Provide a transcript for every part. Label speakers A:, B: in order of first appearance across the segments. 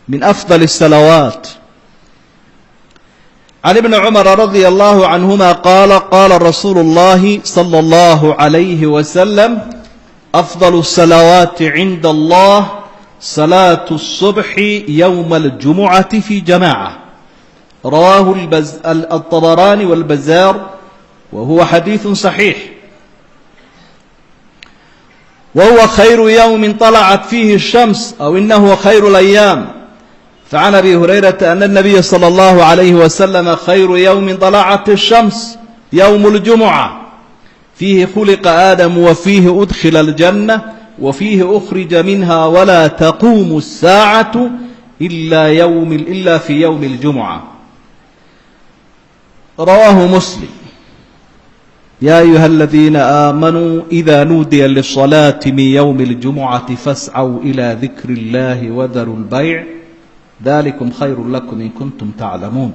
A: من أفضل الصلوات. عن ابن عمر رضي الله عنهما قال قال رسول الله صلى الله عليه وسلم أفضل الصلوات عند الله صلاة الصبح يوم الجمعة في جماعة. رواه الطبراني والبزار وهو حديث صحيح. وهو خير يوم طلعت فيه الشمس أو إنه خير الأيام. فعن أبي هريرة أن النبي صلى الله عليه وسلم خير يوم طلعت الشمس يوم الجمعة فيه خلق آدم وفيه أدخل الجنة وفيه أخرج منها ولا تقوم الساعة إلا في يوم الجمعة. رواه مسلم. يا أيها الذين آمنوا إذا نودي للصلاة من يوم الجمعة فاسعوا إلى ذكر الله وذروا البيع ذلكم خير لكم إن كنتم تعلمون.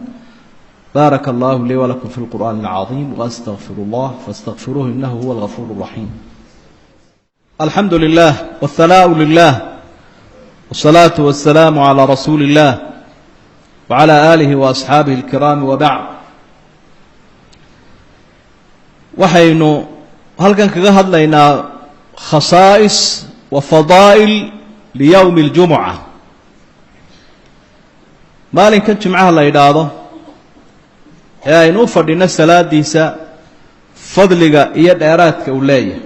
A: بارك الله لي ولكم في القرآن العظيم وأستغفر الله فاستغفروه إنه هو الغفور الرحيم. الحمد لله والثناء لله والصلاة والسلام على رسول الله وعلى آله وأصحابه الكرام وبعد. waxaynu halkan kaga hadlaynaa khasaa'is wa fadaa'il liyowmi اljumuca. maalinkan jimcaha la yidhaahdo ee aynu u fadhino salaadiisa fadliga iyo dheeraadka uu leeyahay.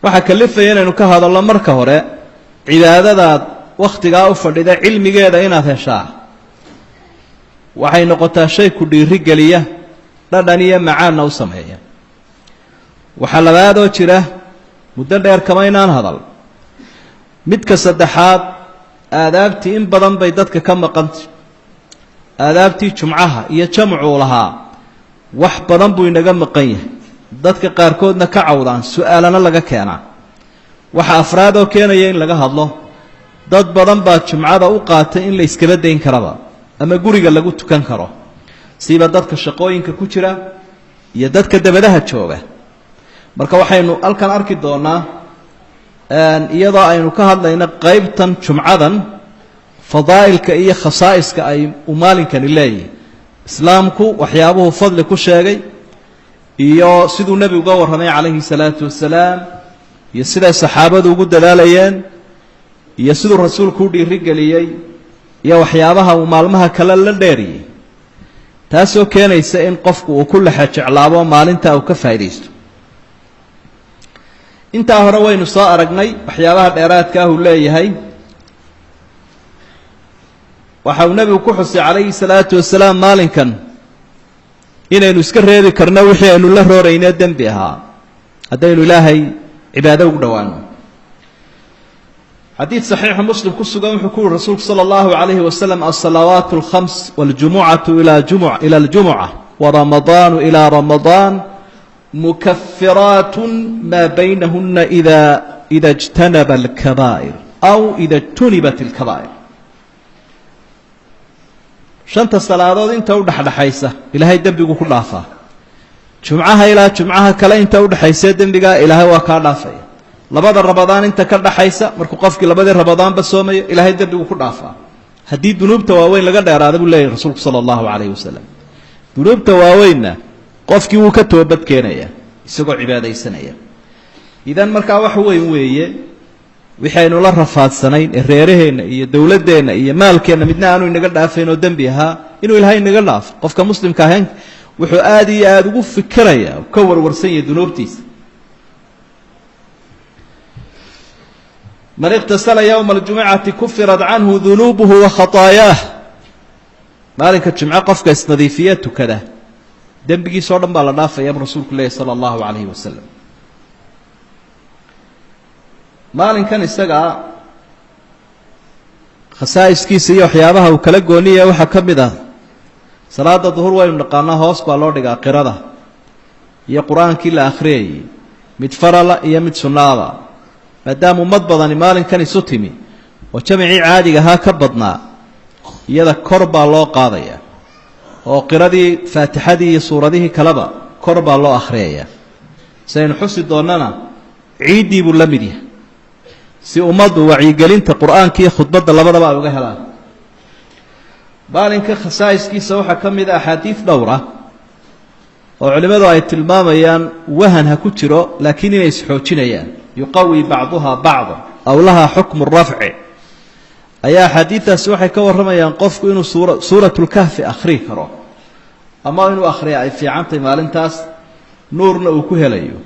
A: waxaa kalifaya inaynu ka hadalno marka hore cibaadadaad wakhtigaa u fadhida cilmigeeda inaad heshaa waxay noqotaa shay ku dhiiri geliya dhadhan iyo macaanna u sameeya. waxaa labaadoo jira muddo dheer kama inaan hadal. midka saddexaad aadaabtii in badan bay dadka ka maqantay. aadaabtii jumcaha iyo jamcuu lahaa wax badan buu inaga maqan yahay. dadka qaarkoodna ka cawdaan su-aalana laga keenaa. waxa afraadoo keenaya in laga hadlo dad badan baa jumcada u qaatay in la iskaba dayn karaba ama guriga lagu tukan karo, siiba dadka shaqooyinka ku jira iyo dadka dabadaha jooga. marka waxaynu halkan arki doonaa iyadoo aynu ka hadlayno qaybtan jumcadan fadaa'ilka iyo khasaa'iska ay u maalinkani leeyihin. islaamku waxyaabuhu fadli ku sheegay iyo siduu nebigu uga warramay calayhi salaatu wasalaam iyo siday saxaabadu ugu dadaalayeen iyo siduu rasuulku u dhiirigeliyey iyo waxyaabaha uu maalmaha kale la dheeriyey, taasoo keenaysa in qofku uu ku lexa jeclaabo maalintaa uu ka faa'iidaysto. intaa hore waynu soo aragnay waxyaabaha dheeraadka ah uu leeyahay. waxa uu nebigu ku xusay calayhi salaatu wasalaam maalinkan inaynu iska reebi karno wixii aynu la rooraynee dembi ahaa haddaynu ilaahay cibaado ugu dhowaano. xadiid saxiixa muslim ku sugan wuxuu ku yuri rasuulku sala allahu calayhi wasalam alsalawaatu alkhams waljumucatu ila aljumuca waramadaanu ilaa ramadaan mukafiraatun maa baynahuna ida ijtanaba alkabaa'ir aw ida ijtunibat alkabaa'ir. shanta salaadood inta u dhexdhexaysa ilaahay dembigu ku dhaafaa. jumcaha ilaa jumcaha kale inta u dhexaysee dembigaa ilaahay waa kaa dhaafaya. labada rabadaan inta ka dhaxaysa markuu qofkii labadii rabadaanba soomayo ilaahay dembigu ku dhaafaa. haddii dunuubta waaweyn laga dheeraada buu leeyahy rasuulku sala allahu calayhi wasalam. dunuubta waaweynna qofkii wuu ka toobad keenaya isagoo cibaadaysanaya. idan markaa wax weyn weeye wixii aynu la rafaadsanayn ee reeraheenna iyo dowladdeenna iyo maalkeenna midna aanu inaga dhaafayn oo dembi ahaa inuu ilaahay inaga dhaafo. qofka muslimka ahayn wuxuu aada iyo aada ugu fikiraya ka warwarsan yahay dunuubtiisa. man iqtasala yowma aljumucati kufirat canhu dunuubuhu wa khataayaah. maalinka jimco qofka isnadiifiya tukada dembigiisao dhan baa la dhaafaya bu rasuulku leeyahy sala allahu calayhi wasalam. maalinkan isagaa khasaa'iskiisa iyo waxyaabaha uu kala gooniyaya waxaa ka mid ah salaada duhur waynu naqaanaa hoos baa loo dhigaa qirada iyo qur-aankii la akhriyayay mid farala iyo mid sunnaaba. maadaama ummad badani maalinkan isu timi oo jamacii caadiga ahaa ka badnaa iyada kor baa loo qaadaya oo qiradii faatixadii iyo suuradihii kaleba kor baa loo akhriyaya. saynu xusi doonnana ciiddii buu la mid yahay. si ummaddu wacyigelinta qur'aanka iyo khudbadda labadaba ay uga helaan maalinka khasaa'iskiisa waxaa ka mid a axaadiid dhowra oo culimmadu ay tilmaamayaan wahan ha ku jiro laakiin inay isxoojinayaan yuqawi bacduhaa bacda aw lahaa xukmu rafci ayaa axaadiidtaasi waxay ka warramayaan qofku inuu suuratulkahfi akhrii karo ama inuu akhriya ay fiicantahay maalintaas nuurna uu ku helayo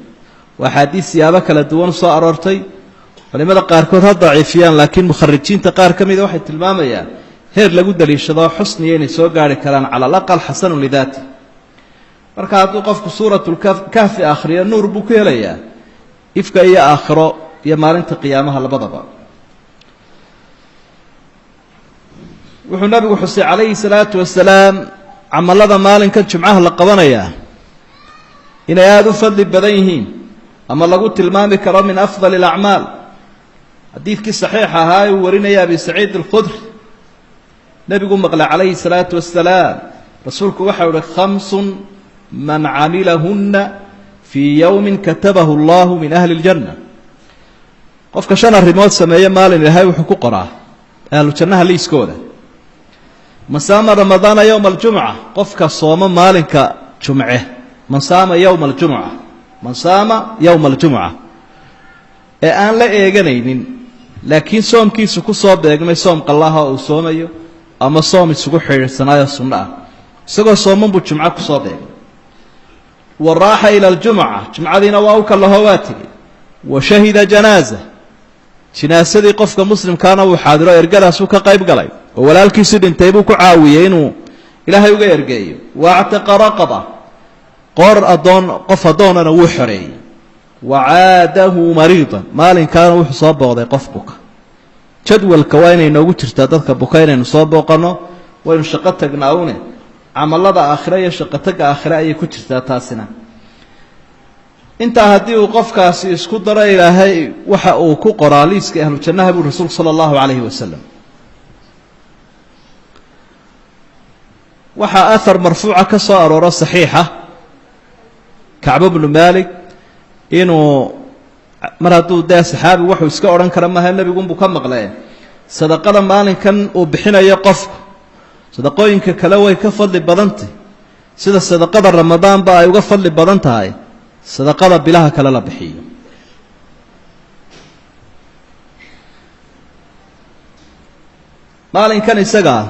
A: waa axaadiid siyaabo kala duwan soo aroortay culimmada qaarkood ha daciifiyaan laakiin mukharijiinta qaar ka mida waxay tilmaamayaan heer lagu daliishado xusniya inay soo gaari karaan cala alaqal xasanun lidaati marka hadduu qofku suuratulkahfi akhriyo nuur buu ku helayaa ifka iyo aakhiro iyo maalinta qiyaamaha labadaba wuxuu nabigu xusay calayhi salaatu wasalaam camalada maalinkan jumcaha la qabanayaa inay aada u fadli badan yihiin ama lagu tilmaami karo min afdali alacmaal xadiidkii saxiixa ahaa uu warinaya abi saciid alkhudri nebigu maqlay calayhi salaatu wasalaam rasuulku waxau uhi khamsun man camilahunna fii yowmin katabahu allahu min ahli اljanna qofka 5 arrimood sameeye maalin ilaahay wuxuu ku qoraa ahlu jannaha liiskooda man saama ramadaana yowma aljumca qofka sooma maalinka jumce man saama yowma aljumca man saama yowma aljumca ee aan la eeganaynin laakiin soomkiisu ku soo beegmay soom qallaha uu soomayo ama soom isugu xidhiidhsanaayo sunno ah isagoo sooman buu jumco ku soo beegmay waraaxa ila aljumca jumcadiina waa u kallaho waa tegey wa shahida janaaza jinaasadii qofka muslimkaana wuu xaadiro ergadaasuu ka qayb galay oo walaalkiisii dhintay buu ku caawiyey inuu ilaahay uga ergeeyo waactaqa raqaba qof addoonana wuu xoreeyey wacaadahu mariidan maalinkaana wuxuu soo booqday qof buka jadwalka waa inay noogu jirtaa dadka buka inaynu soo booqanno waynu shaqo tagnaa une camalada aakhire iyo shaqotagga aakhire ayay ku jirtaa taasina intaa haddii uu qofkaasi isku daro ilaahay waxa uu ku qoraa liiska ahlu jannaha buu rasuulku sala allahu calayhi wasalam waxaa ahar marfuuca ka soo arooro saxiixa kacbo bnu maalik inuu mar hadduu dee saxaabi wuxuu iska odhan kara maaha nebigunbuu ka maqlee sadaqada maalinkan uu bixinayo qofku sadaqooyinka kale way ka fadli badantahy sida sadaqada ramadaanba ay uga fadli badan tahay sadaqada bilaha kale la bixiyo maalinkan isagaa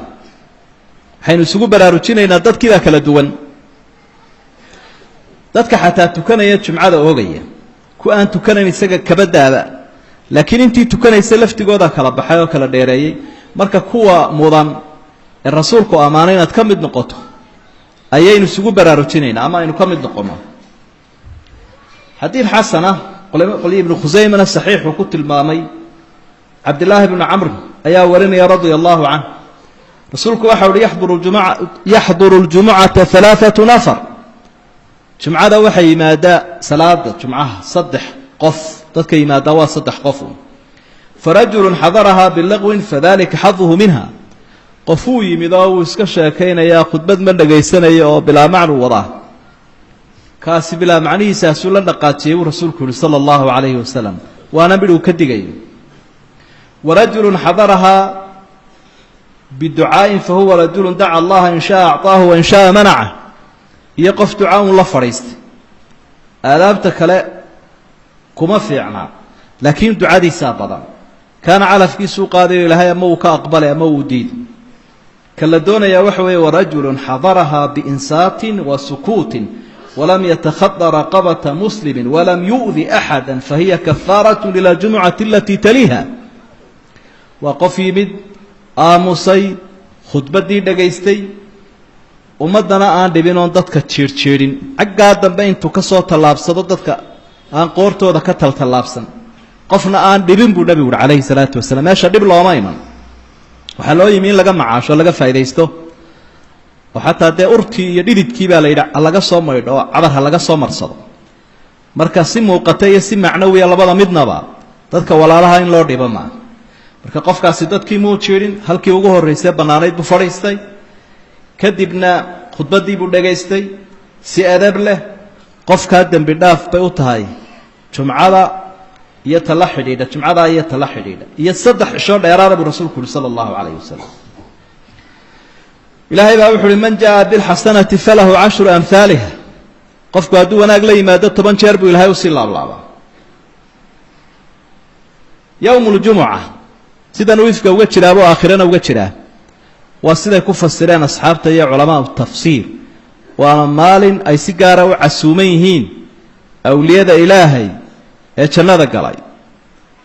A: waxaynu isugu baraarujinaynaa dadkiibaa kala duwan dadka xataa tukanaya jumcada oogaya ku aan tukanayn isaga kabadaaba laakiin intii tukanaysa laftigooda kala baxay oo kala dheereeyey marka kuwa mudan ee rasuulku ammaanay inaad ka mid noqoto ayaynu isugu baraarujinaynaa ama aynu ka mid noqonno xadiid xasana qolyo ibnu khusaymana saxiixuu ku tilmaamay cabdillaahi bnu camr ayaa warinaya radia allahu canh rasuulku waxau uhi yaxduru ljumucata 3 nafar jumcada waxay yimaadaa salaada jumcaha 3 qof dadka yimaadaa waa 3 qof farajulu xadarahaa bilagwin fadalika xaduhu minha qofuu yimid oo uu iska sheekaynayaa khudbad ma dhagaysanaya oo bilaa macnu wadaa kaasi bilaa macnihiisaasuu la dhaqaajiyey buu rasuulku yihi sala allahu calayhi wasalam waana midhuu ka digayo warajulun xadarahaa biducaa'in fahuwa rajulun daca allaha in shaaa acطaahu wain shaaa manaca iyo qof ducaa un la fadhiistay aadaabta kale kuma fiicnaa laakiin ducadiisaa badan kaana calafkiisuu qaadayo ilaahay ama uu ka aqbalay ama uu diiday ka la doonayaa waxa weeye warajulun xadarahaa biinsaatin wa sukuutin walam yatakhada raqabata muslimi walam yu'di axada fahiya kafaaraة ila jumucati alatii taliiha waa qof yimid aamusay khudbaddii dhagaystay ummaddana aan dhibin oon dadka jiirhjiidhin caggaa dambe intuu ka soo tallaabsado dadka aan qoortooda ka taltallaabsan qofna aan dhibin buu nebigu uhi calayhi salaatu wasalaam meesha dhib looma iman waxaa loo yimi in laga macaasho laga faa'idaysto oo xataa dee urtii iyo dhididkii baa la yidhi halaga soo maydho oo cadar ha laga soo marsado marka si muuqata iyo si macnawiya labada midnaba dadka walaalaha in loo dhibo maa marka qofkaasi dadkii muu jiidhin halkii ugu horraysay bannaanayd buu fadhiistay kadibna khudbaddii buu dhagaystay si edab leh qofkaa dembi dhaaf bay u tahay jumcada iyo tala xidhiidha jumcada iyo tala xidhiidha iyo 3 cisho dheeraada buu rasuulku sallallahu alayhi wasallam ilaahay baa wuxuu man jaa bil hasanati falahu 10 amthalaha qofku hadduu wanaag la yimaado 10 jeer buu ilaahay u sii laablaabaa yawmul jumu'ah sidan uu ifka uga jiraabo aakhirana uga jiraa waa siday ku fasireen asxaabta iyo culamaa tafsiir waa maalin ay si gaar ah u casuuman yihiin awliyada ilaahay ee jannada galay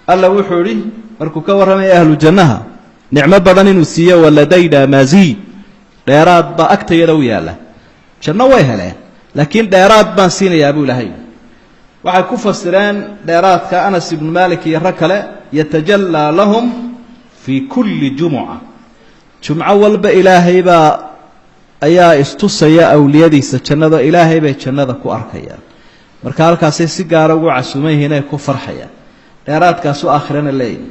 A: alla wuxuu yiri markuu ka waramay ahlu jannaha nicmo badan inuu siiyo waladayda maziid dheeraad ba agtayada u yaala janno way heleen laakiin dheeraad baan siinayaa abu ilaahay waxay ku fasireen dheeraadka Anas ibn Malik iyo rakale yatajalla lahum fi kulli jumu'ah jumco walba ilaahay baa ayaa istusaya awliyadiisa jannada ilaahay bay jannada ku arkayaan marka halkaas si gaar ah ugu casuumay inay ku farxayaan dheeraadkaas oo aakhirana leeyahay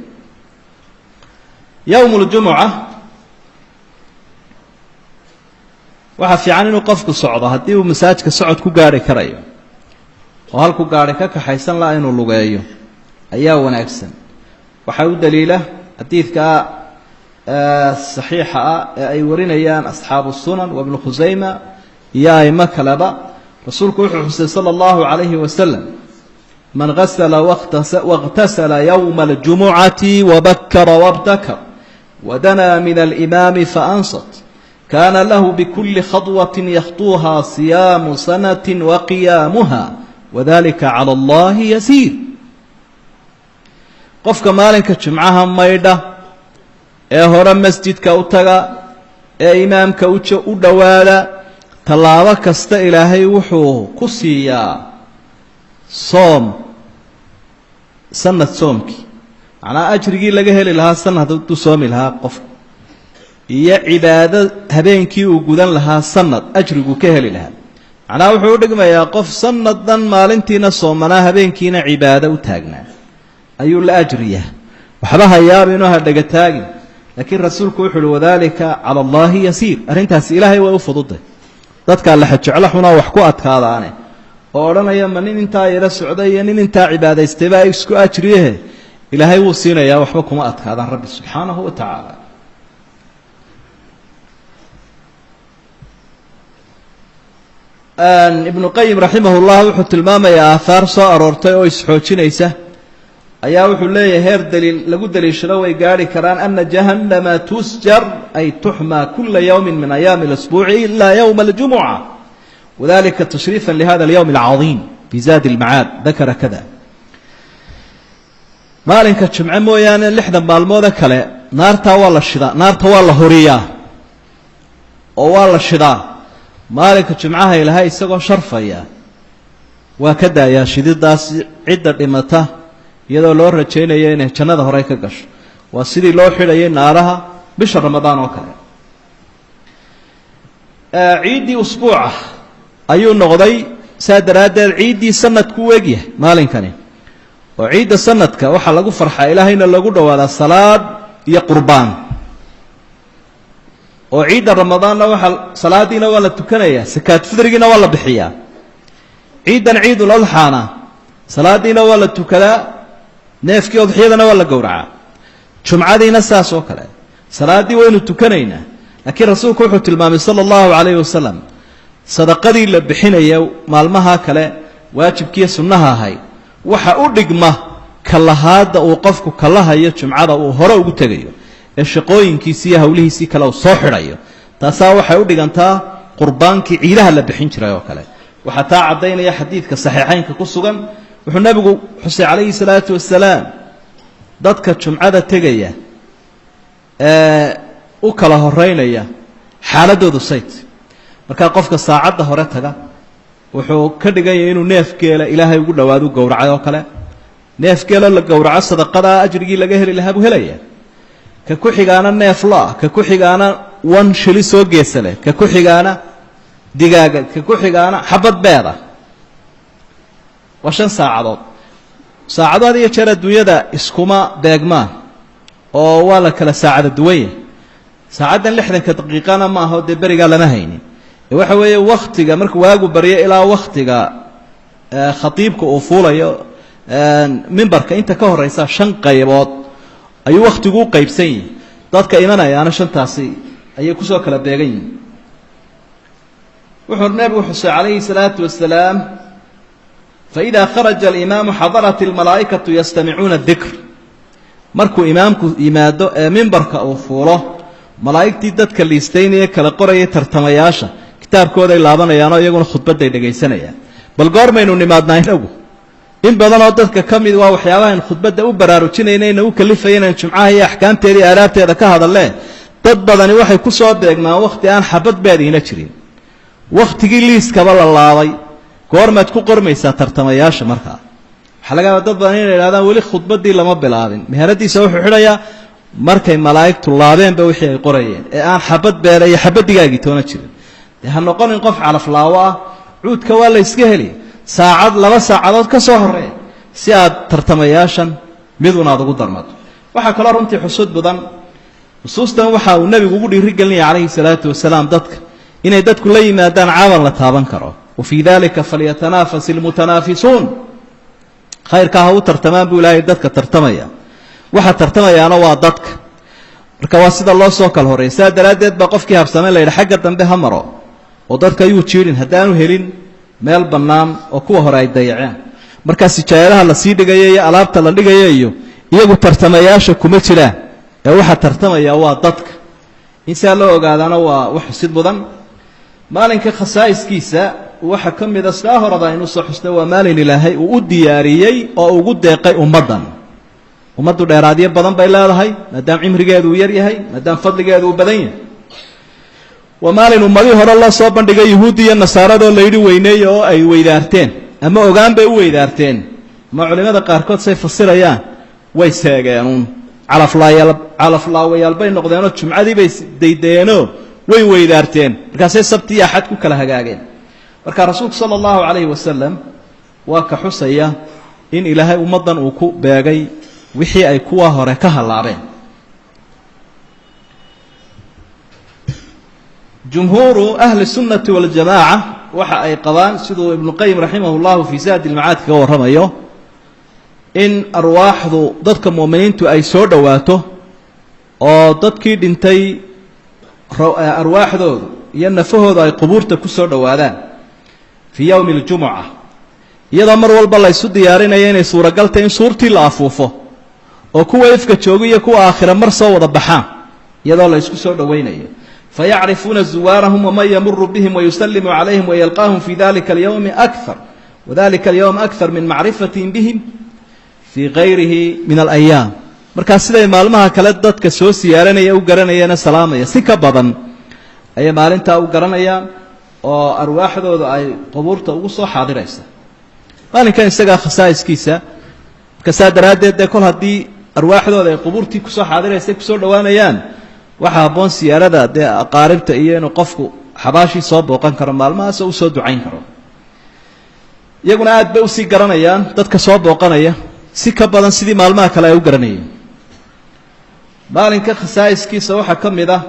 A: yawmul jumu'ah waxa fiican inuu qofku socdo hadii uu masaajidka socod ku gaari karayo oo halku gaari ka kaxaysan la inuu lugeeyo ayaa wanaagsan waxa uu daliila hadiidka saxiixa ay warinayaan asxaabu sunan wa ibn khuzayma iyo ay makalaba rasuulku wuxuu xusay sallallahu alayhi wasallam man ghassala waqtasala yawm al-jum'ati wa bakkara wabtakar wa dana min al-imam fa ansat kana lahu bi kulli khadwatin yakhtuha siyam sanatin wa qiyamuha wadhalika 'ala Allah yasir qofka maalinka jumcaha maydha ee hore masjidka u taga ee imaamka u dhawaada talaabo kasta ilaahay wuxuu ku siiyaa sanad soomki ana ajrigi laga heli lahaa sanad uu soomi lahaa qof iyo cibaado habeenkii uu gudan lahaa sanad ajrigu ka heli lahaa ana wuxuu dhigmayaa qof sanadan maalintiina soomana habeenkiina cibaado u taagnaa ayuu la ajriyaa waxba hayaabino ha dhaga taagin laakiin rasuulku wuxuu wadaalika 'ala Allah yasiir arintaas ilaahay waa u fududay dadka la xajeclo xuna wax ku adkaadaane oo oranaya man inta yara socday iyo inta cibaadaystay baa isku ajriye ilaahay wuu siinayaa waxba kuma adkaadaan rabbi subhanahu wa ta'ala ibn qayyim rahimahullah wuxuu tilmaamayaa aathar soo aroortay oo isxoojinaysa ayaa wuxuu leeyahay heer daliil lagu daliishado way gaari karaan anna jahannama tusjar ay tuhma kull yawm min ayam al-usbu' illa yawm al-jum'ah wadhālika tashrīfan li hādha al-yawm al-'aẓīm fi zād al-ma'ād dhakara kada maalinka jumco mooyaane 6 maalmood kale naarta waa la shidaa naarta waa la horiyaa oo waa la shidaa maalinka jumcaha ilaahay isagoo sharfaya waa ka daayaa shididaas cidda dhimata iyadoo loo rajaynayo inay jannada hore ka gasho waa sidii loo xidhayay naaraha bisha ramadaan oo kale ciidii usbuuca ayuu noqday saadaradeed ciidii sanadku weegyahay maalinkani oo ciida sanadka waxa lagu farxaa ilaahayna lagu dhawaada salaad iyo qurbaan oo ciida ramadaanna waxa salaadiina waa la tukanayaa sakaat fidrigiina waa la bixiyaa ciidan ciidul adhaana salaadiina waa la tukadaa neefkii udxiyadana waa la gowracaa jumcadiina saas oo kale salaadii waynu tukanaynaa laakiin rasuulku wuxuu tilmaamay sallallahu alayhi wasallam sadaqadii la bixinayo maalmaha kale waajibkiisa sunnaha ahay waxa u dhigma kalahaada uu qofku kalahayo jumcada uu hore ugu tagayo ee shaqooyinkiisa iyo hawlihiisa kale uu soo xidhayo taasa waxay u dhigantaa qurbaankii ciidaha la bixin jiray oo kale waxa taa cadeynaya xadiidka saxiixaynka ku sugan wuxuu nabigu xusay calayhi salaatu wasalaam dadka jumcada tegaya u kala horeynaya xaaladoodu sayt marka qofka saacada hore taga wuxuu ka dhigaya inuu neef geela ilaahay ugu dhawaado gowracay oo kale neef geela la gowraco sadaqada ajrigi laga heli lahaa buu helaya ka ku xigaana neef la ka ku xigaana wan shili soo geesale ka ku xigaana digaaga ka ku xigaana xabad beeda waa 5 saacadood saacadaha iyo jeer adduunyada iskuma beegmaan oo waa la kala saacada duwaya saacadan 60 daqiiqana ma aha de bariga lama haynin waxa weeye waqtiga marka waagu bariyo ilaa waqtiga khatiibka uu fuulayo mimbarka inta ka horeysa 5 qaybood ayuu waqtigu u qaybsan yahay dadka imanayaana 5taasi ayay ku soo kala beegan yihiin wuxuu nabigu xusay calayhi salaatu wasalaam فإذا خرج الإمام حضرت الملائكة يستمعون الذكر markuu imaamku yimaado mimbarka uu fuulo malaa'igtii dadka liisteynaya kala qoraya tartamayaasha kitaabkooda ay laabanayaan oo iyaguna khudbada ay dhageysanayaan bal goormaynu nimaadnaa inagu in badan oo dadka kamid waa waxyaabaha in khudbada u baraarujinayna u kalifayeen jumcaha iyo ahkaamteeda iyo aadaabteeda ka hadalleen dad badani waxay ku soo beegmaan waqti aan xabad baadiina jirin waqtigii liiskaba la laabay goormaad ku qormaysaa tartamayaasha markaa waxa laga yaabaa dad badan inay yiraahdaan weli khudbadii lama bilaabin meheradiisa wuxuu xidhayaa markay malaa'igtu laabeenba wixii ay qorayeen ee aan xabad beera iyo xabadigaagii toona jirin ha noqonin qof calaf laawo ah cuudka waa la iska heli saacad 2 saacadood ka soo horeey si aad tartamayaashan miduna aad ugu darmato waxa kale runtii xusud badan xusuustan waxa uu nabigu ugu dhiirigelinayay calayhi salaatu wasalaam dadka inay dadku la yimaadaan caawan la taaban karo وفي ذلك فليتنافس المتنافسون khayrka ha u tartamaan buu ilaahay dadka tartamaya waxa tartamayaana waa dadka marka waa sida loo soo kala horeysaa daraadeed ba qofkii habsamay la yiraahdo xagga dambe ha maro oo dadka ayuu jiirin hadaanu helin meel banaan oo kuwa hore ay dayaceen marka sijaayadaha la sii dhigay iyo alaabta la dhigay iyo iyagu tartamayaasha kuma jiraan ee waxa tartamaya waa dadka insa loo ogaadana waa wax sid badan maalinka khasaa'iskiisa waxa kamid ah saa horada inuu soo xusnaa waa maalin ilaahay uu u diyaariyay oo ugu deeqay ummadan ummadu dheeraadiye badan bay leedahay maadaam cimrigeedu yar yahay maadaam fadligeedu badan yahay waa maalin ummadii hore la soo bandhigay yahuudiya nasaarado la yiri weyneey oo ay weydaarteen ama ogaan bay u weydaarteen ma culimada qaar kood say fasirayaan way seegeen calaf laawayal bay noqdeen oo jumcadii bay deedeeno way weydaarteen markaasay sabti iyo axad ku kala hagaageen marka rasuulku sallallahu alayhi wasallam waa ka xusaya in ilaahay ummadan uu ku beegay wixii ay kuwa hore ka halaabeen jumhuuru ahli sunnati wal jamaa waxa ay qabaan sidoo ibn qayyim rahimahullah fi zaad al ma'ad ka waramayo in arwaaxdu dadka muuminiintu ay soo dhawaato oo dadkii dhintay arwaaxdoodu iyo nafahoodu ay qubuurta ku soo dhawaadaan في يوم الجمعة iyadoo mar walba la isu diyaarinaya inay suuragalta in suurtii la afuufo oo kuwa ifka jooga iyo kuwa aakhira mar soo wada baxaan iyadoo la isku soo dhaweynayo fayacrifuna zuwarahum wama yamurru bihim wayusallimu alayhim wayalqahum fi dhalika al-yawm akthar wadhalika al-yawm akthar min ma'rifatihim bihim fi ghayrihi min al-ayyam marka siday maalmaha kale dadka soo siyaaranaya u garanayana salaamaya si ka badan ay maalinta u garanayaan oo arwaaxdooda ay qubuurta ugu soo xaadiraysa maalinkan isaga khasaa'iskiisa ka saadaradeed kol hadii arwaaxdooda ay qubuurtii ku soo xaadiraysa ku soo dhawaanayaan waxa haboon siyaarada aqaaribta iyo inuu qofku xabaashi soo booqan karo maalmahaas oo soo ducayn karo iyaguna aad bay u sii garanayaan dadka soo booqanaya si ka badan sidii maalmaha kale ay u garanayeen maalinka khasaa'iskiisa waxa kamid ah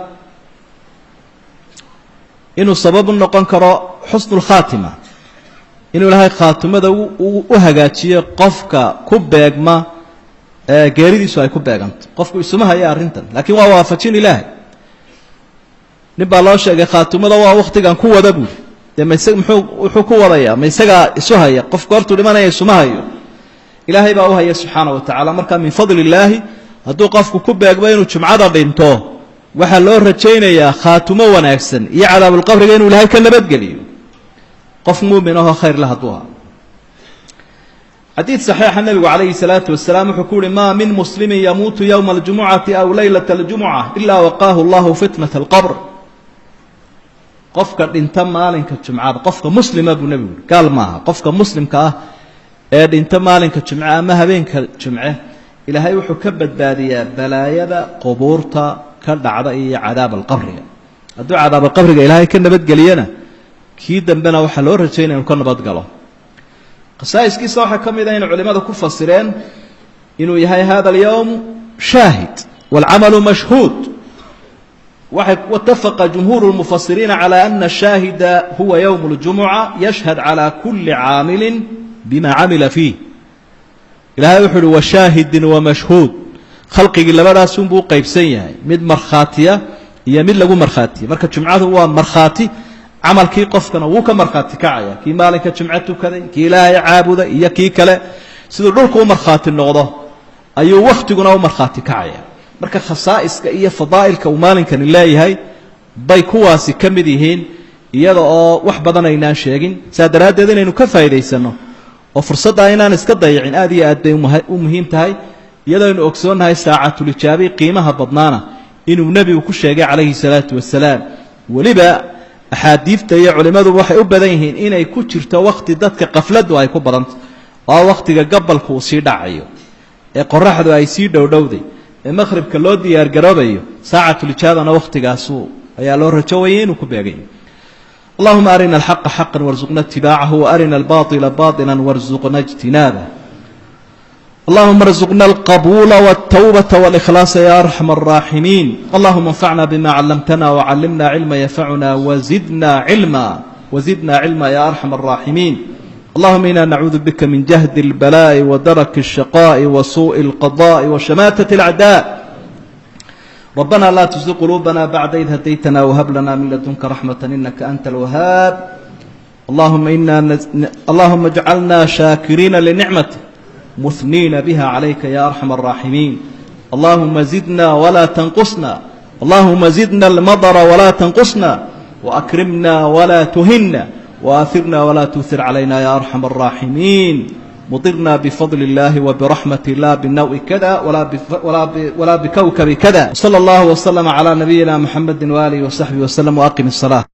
A: inuu sabab noqon karo xusnul khaatima inuu ilaahay khaatimada u hagaajiyo qofka ku beegma geeridiisu ay ku beeganto qofku isuma haya arintan laakiin waa waafajin ilaahay nibaa loo sheegay khaatimada waa waqtigan ku wada buu wuxuu ku wadaya ma isaga isu haya qofku hortu dhimanaya isuma hayo ilaahay baa u haya subxaanahu wa tacaala marka min fadli illaahi hadduu qofku ku beegmo inuu jumcada dhinto waxa loo rajaynayaa khaatimo wanaagsan iyo cadaabul qabriga inuu ilaahay ka nabadgeliyo qof muumin ah oo khayr la haduha حديث صحيح النبي عليه الصلاة والسلام يقول ما من مسلم يموت يوم الجمعة أو ليلة الجمعة إلا وقاه الله فتنة القبر قفك انت مالك الجمعة قفك مسلم أبو نبي قال ما قفك مسلم كاه انت مالك الجمعة ما هبينك الجمعة إلى هاي وحكبت بادية بلايا قبورتا كالدعاء عذاب القبر الدعاء عذاب القبر إلى هاي كنا بدقلينا كيدا بنا وحلور رجينا وكنا بدقله قصائص كيسا waxaa kamid ah in culimadu ku fasireen inuu yahay hada اليوم شاهد والعمل مشهود واتفق جمهور المفسرين على أن الشاهد هو يوم الجمعة يشهد على كل عامل بما عمل فيه ilaahay wuxuu uhi washaahidin wamashhuud khalqigii labadaasunbuu u qaybsan yahay mid markhaatiya iyo mid lagu markhaatiya marka jumcadu waa markhaati camalkii qofkana wuu ka markhaati kacaya kii maalinka jumco tukaday kii ilaahay caabuday iyo kii kale siduu dhulku u markhaati noqdo ayuu wakhtiguna u markhaati kacaya marka khasaa'iska iyo fadaa'ilka uu maalinkani leeyahay bay kuwaasi ka mid yihiin iyada oo wax badan aynaan sheegin saa daraaddeed inaynu ka faa'iidaysanno oo fursaddaa inaan iska dayicin aad iyo aad bay u muhiim tahay iyadoo aynu ogsoonnahay saacatulijaabi qiimaha badnaana inuu nebigu ku sheegay calayhi salaatu wasalaam weliba axaadiidta iyo culimmadu waxay u badan yihiin inay ku jirto wakhti dadka qafladdu ay ku badanta oo wakhtiga gabalku uu sii dhacayo ee qoraxdu ay sii dhowdhowday ee maqhribka loo diyaargaroobayo saacatulijaabana wakhtigaasu ayaa loo rajowayay inuu ku beegay اللهم أرنا الحق حقا وارزقنا اتباعه وأرنا الباطل باطلا وارزقنا اجتنابه اللهم ارزقنا القبول والتوبة والإخلاص يا أرحم الراحمين اللهم انفعنا بما علمتنا وعلمنا علما ينفعنا وزدنا علما يا أرحم الراحمين اللهم إنا نعوذ بك من جهد البلاء ودرك الشقاء وسوء القضاء وشماتة الأعداء ربنا لا تزغ قلوبنا بعد إذ هديتنا وهب لنا من لدنك رحمة إنك أنت الوهاب اللهم اجعلنا شاكرين لنعمتك مثنين بها عليك يا أرحم الراحمين اللهم زدنا ولا تنقصنا اللهم زدنا المطر ولا تنقصنا وأكرمنا ولا تهنا وآثرنا ولا تؤثر علينا يا أرحم الراحمين مطرنا بفضل الله وبرحمة الله بالنوء كذا ولا بكوكب كذا صلى الله وسلم على نبينا محمد وآله وصحبه وسلم وأقم الصلاة